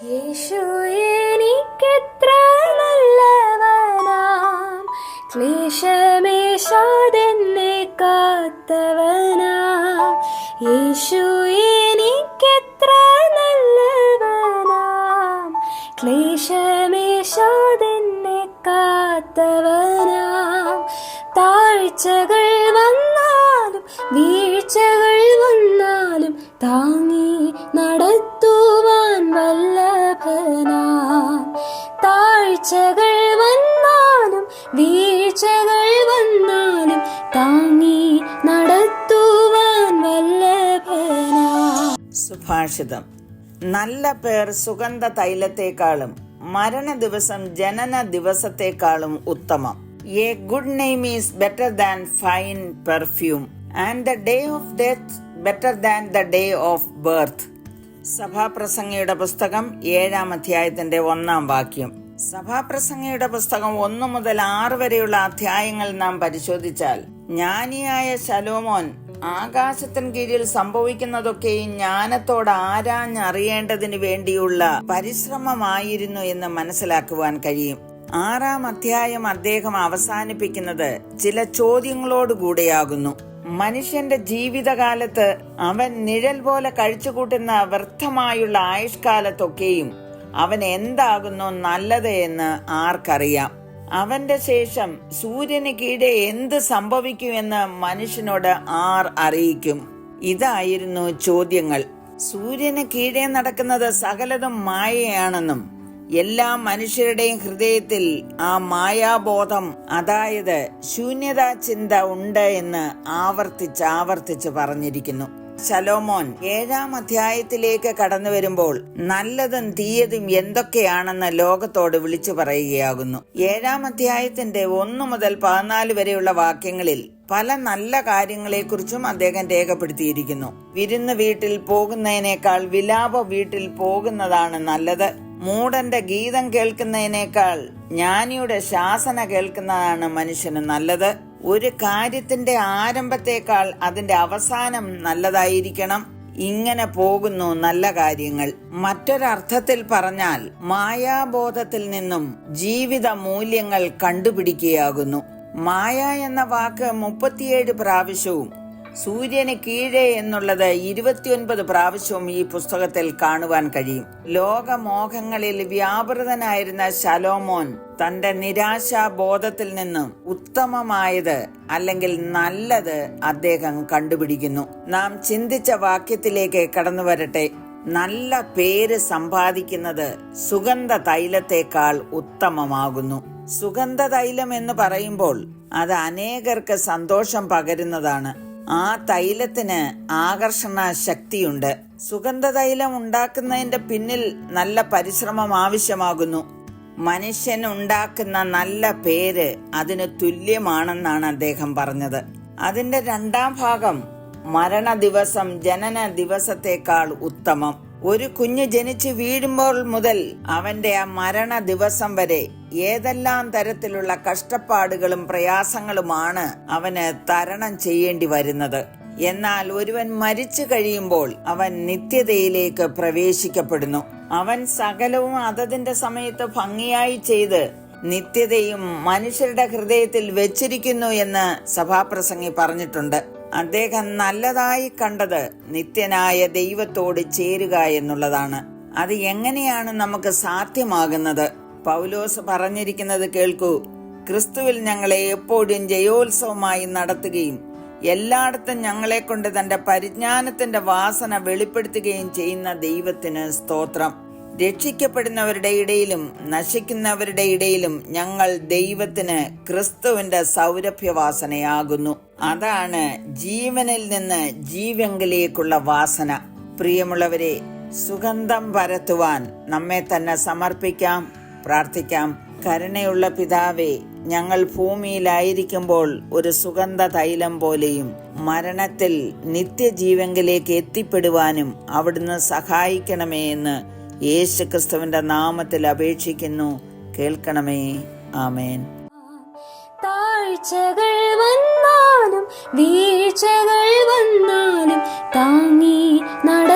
യേശു എനിക്കെത്ര നല്ലവനാം, ക്ലേശമേശാതെന്നെ കാത്തവനാം. യേശു എനിക്കെത്ര നല്ലവനാം, ക്ലേശമേശാതെന്നെ കാത്തവനാം. താഴ്ചകൾ വന്നാലും വീഴ്ചകൾ വന്നാലും താങ്ങി നടത്തുവാൻ വല്ലഭനാം. താഴ്ചകൾ വന്നാലും വീഴ്ചകൾ വന്നാലും താങ്ങി നടത്തുവാൻ വല്ലഭനാം. സുഭാഷിതം. നല്ല പേർ സുഗന്ധ തൈലത്തെക്കാളും മരണ ദിവസം ജനന ദിവസത്തെക്കാളും ഉത്തമം. A good name is better than fine perfume, and the day of death better than the day of birth. സഭാപ്രസംഗിയുടെ പുസ്തകം 7-ാം അധ്യായത്തിന്റെ 1-ാം വാക്യം. സഭാപ്രസംഗിയുടെ പുസ്തകം 1 മുതൽ 6 വരെയുള്ള അധ്യായങ്ങൾ നാം പരിശോധിച്ചാൽ, ജ്ഞാനിയായ ശലോമോൻ ആകാശത്തിന് കീഴിൽ സംഭവിക്കുന്നതൊക്കെയും ജ്ഞാനത്തോട് ആരാഞ്ഞറിയേണ്ടതിന് വേണ്ടിയുള്ള പരിശ്രമമായിരുന്നു എന്ന് മനസ്സിലാക്കുവാൻ കഴിയും. 6-ാം അധ്യായം അദ്ദേഹം അവസാനിപ്പിക്കുന്നത് ചില ചോദ്യങ്ങളോടുകൂടെയാകുന്നു. മനുഷ്യന്റെ ജീവിതകാലത്ത് അവൻ നിഴൽ പോലെ കഴിച്ചുകൂട്ടുന്ന വ്യർത്ഥമായുള്ള ആയുഷ്കാലത്തൊക്കെയും അവൻ എന്താകുന്നു നല്ലത് എന്ന് ആർക്കറിയാം? അവന്റെ ശേഷം സൂര്യന് കീഴെ എന്ത് സംഭവിക്കുമെന്ന് മനുഷ്യനോട് ആർ അറിയിക്കും? ഇതായിരുന്നു ചോദ്യങ്ങൾ. സൂര്യന് കീഴെ നടക്കുന്നത് സകലതും മായയാണെന്നും എല്ലാ മനുഷ്യരുടെയും ഹൃദയത്തിൽ ആ മായാബോധം, അതായത് ശൂന്യതാ ചിന്ത ഉണ്ട് എന്ന് ആവർത്തിച്ച് പറഞ്ഞിരിക്കുന്നു. ശലോമോൻ 7-ാം അധ്യായത്തിലേക്ക് കടന്നു വരുമ്പോൾ നല്ലതും തീയതും എന്തൊക്കെയാണെന്ന് ലോകത്തോട് വിളിച്ചു പറയുകയാകുന്നു. 7-ാം അധ്യായത്തിന്റെ 1 മുതൽ 14 വരെയുള്ള വാക്യങ്ങളിൽ പല നല്ല കാര്യങ്ങളെക്കുറിച്ചും അദ്ദേഹം രേഖപ്പെടുത്തിയിരിക്കുന്നു. വിരുന്ന് വീട്ടിൽ പോകുന്നതിനേക്കാൾ വിലാപ വീട്ടിൽ പോകുന്നതാണ് നല്ലത്. മൂഢന്റെ ഗീതം കേൾക്കുന്നതിനേക്കാൾ ജ്ഞാനിയുടെ ശാസന കേൾക്കുന്നതാണ് മനുഷ്യന് നല്ലത്. ഒരു കാര്യത്തിന്റെ ആരംഭത്തേക്കാൾ അതിന്റെ അവസാനം നല്ലതായിരിക്കണം. ഇങ്ങനെ പോകുന്നു നല്ല കാര്യങ്ങൾ. മറ്റൊരർത്ഥത്തിൽ പറഞ്ഞാൽ മായാബോധത്തിൽ നിന്നും ജീവിത മൂല്യങ്ങൾ കണ്ടുപിടിക്കുകയാകുന്നു. മായ എന്ന വാക്ക് 37 പ്രാവശ്യവും സൂര്യന് കീഴേ എന്നുള്ളത് 29 പ്രാവശ്യവും ഈ പുസ്തകത്തിൽ കാണുവാൻ കഴിയും. ലോകമോഹങ്ങളിൽ വ്യാപൃതനായിരുന്ന ശലോമോൻ തന്റെ നിരാശാബോധത്തിൽ നിന്നും ഉത്തമമായത് അല്ലെങ്കിൽ നല്ലത് അദ്ദേഹം കണ്ടുപിടിക്കുന്നു. നാം ചിന്തിച്ച വാക്യത്തിലേക്ക് കടന്നു വരട്ടെ. നല്ല പേര് സമ്പാദിക്കുന്നത് സുഗന്ധ തൈലത്തെക്കാൾ ഉത്തമമാകുന്നു. സുഗന്ധ തൈലം എന്ന് പറയുമ്പോൾ അത് അനേകർക്ക് സന്തോഷം പകരുന്നതാണ്. ആ തൈലത്തിന് ആകർഷണ ശക്തിയുണ്ട്. സുഗന്ധ തൈലം ഉണ്ടാക്കുന്നതിന്റെ പിന്നിൽ നല്ല പരിശ്രമം ആവശ്യമാകുന്നു. മനുഷ്യൻ ഉണ്ടാക്കുന്ന നല്ല പേര് അതിന് തുല്യമാണെന്നാണ് അദ്ദേഹം പറഞ്ഞത്. അതിന്റെ 2-ാം ഭാഗം മരണ ദിവസം ജനന ദിവസത്തെക്കാൾ ഉത്തമം. ഒരു കുഞ്ഞ് ജനിച്ച് വീഴുമ്പോൾ മുതൽ അവന്റെ ആ മരണ ദിവസം വരെ ഏതെല്ലാം തരത്തിലുള്ള കഷ്ടപ്പാടുകളും പ്രയാസങ്ങളുമാണ് അവന് തരണം ചെയ്യേണ്ടി വരുന്നത്. എന്നാൽ ഒരുവൻ മരിച്ചു കഴിയുമ്പോൾ അവൻ നിത്യതയിലേക്ക് പ്രവേശിക്കപ്പെടുന്നു. അവൻ സകലവും അതതിന്റെ സമയത്ത് ഭംഗിയായി ചെയ്ത് നിത്യതയും മനുഷ്യരുടെ ഹൃദയത്തിൽ വെച്ചിരിക്കുന്നു എന്ന് സഭാപ്രസംഗി പറഞ്ഞിട്ടുണ്ട്. അദ്ദേഹം നല്ലതായി കണ്ടത് നിത്യനായ ദൈവത്തോട് ചേരുക എന്നുള്ളതാണ്. അത് എങ്ങനെയാണ് നമുക്ക് സാധ്യമാകുന്നത്? പൗലോസ് പറഞ്ഞിരിക്കുന്നത് കേൾക്കൂ. ക്രിസ്തുവിൽ ഞങ്ങളെ എപ്പോഴും ജയോത്സവമായി നടത്തുകയും എല്ലായിടത്തും ഞങ്ങളെ കൊണ്ട് തന്റെ പരിജ്ഞാനത്തിന്റെ വാസന വെളിപ്പെടുത്തുകയും ചെയ്യുന്ന ദൈവത്തിന് സ്തോത്രം. രക്ഷിക്കപ്പെടുന്നവരുടെ ഇടയിലും നശിക്കുന്നവരുടെ ഇടയിലും ഞങ്ങൾ ദൈവത്തിന് ക്രിസ്തുവിന്റെ സൗരഭ്യവാസനയാകുന്നു. അതാണ് ജീവനിൽ നിന്ന് ജീവങ്കിലേക്കുള്ള വാസന. പ്രിയമുള്ളവരെ, സുഗന്ധം പരത്തുവാൻ നമ്മെ തന്നെ സമർപ്പിക്കാം, പ്രാർത്ഥിക്കാം. കരുണയുള്ള പിതാവേ, ഞങ്ങൾ ഭൂമിയിലായിരിക്കുമ്പോൾ ഒരു സുഗന്ധ തൈലം പോലെയും മരണത്തിൽ നിത്യജീവങ്കിലേക്ക് എത്തിപ്പെടുവാനും അവിടുന്ന് സഹായിക്കണമേ എന്ന് യേശുക്രിസ്തുവിന്റെ നാമത്തിൽ അപേക്ഷിക്കുന്നു. കേൾക്കണമേ. ആമേൻ. താഴ്ചകൾ വന്നാലും വീഴ്ചകൾ വന്നാലും താങ്ങി നട